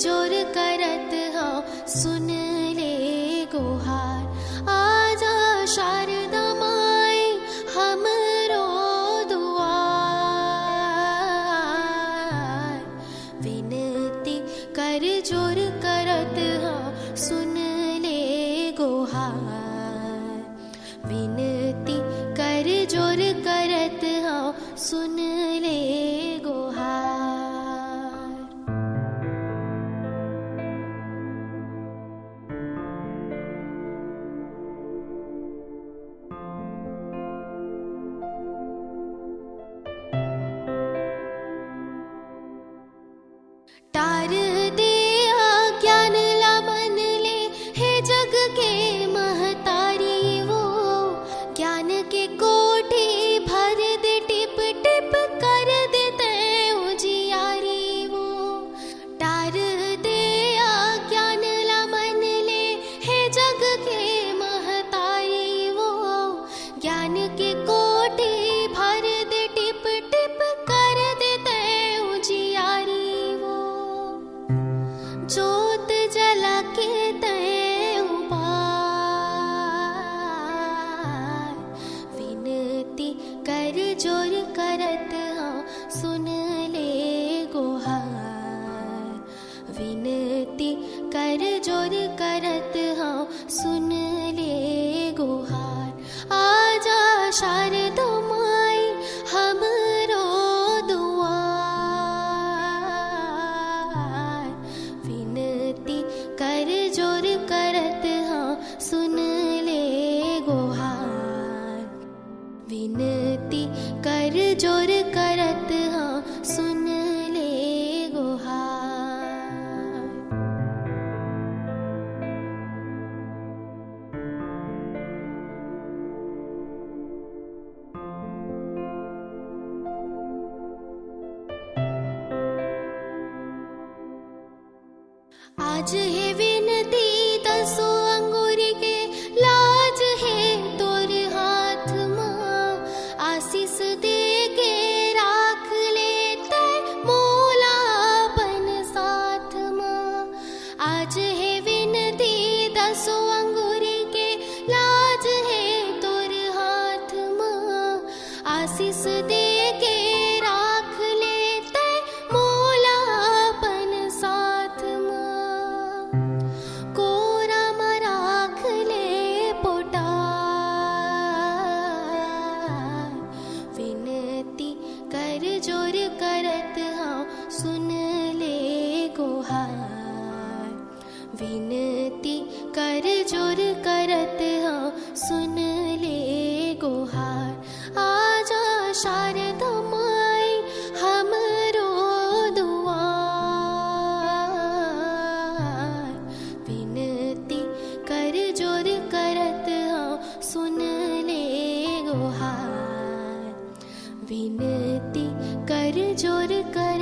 जोर करत हाँ सुन ले गुहार। आजा शारदा माई हमरो दुआर। विनती कर जोर करत हाँ सुन ले गुहार। विनती कर जोर करत हाँ सुन ले गुहार। टार दे अज्ञान ला मन ले हे जग के महतारी वो। ज्ञान के कोठी भर दे टिप टिप कर देते उजियारी वो। टार दे अज्ञान ला मन ले हे जग के महतारी वो। ज्ञान के कोठी भर दे टिप टिप कर देते उजियारी। जोत जला के तय उपार। विनती कर जोर करत हाँ सुन ले गुहार। विनती कर जोर करत हाँ सुन ले गुहार। आजा शारदा माई हमरो दुआर। विनती कर जोर करत हाँ सुन ले गुहार। विनती कर जोर करत हाँ सुन ले गुहार। आज है विनती दसो अंगूरी के लाज है तोर हाथ माँ। आशीष दे के राख लेते मोला अपन साथ माँ। आज है विनती दसो अंगूरी के लाज है तोर हाथ माँ। आशीष दे के राख लेते मोला अपन साथ माँ। कोरा मराख ले पोटार। विनती कर जोर करत हाँ सुन ले गुहार। विनती कर जोर करत हाँ सुन ले गुहार। आजा शारदा माई हमरो दुआर। विनती कर जोर करत हाँ सुन ले गुहार। विनती कर जोर कर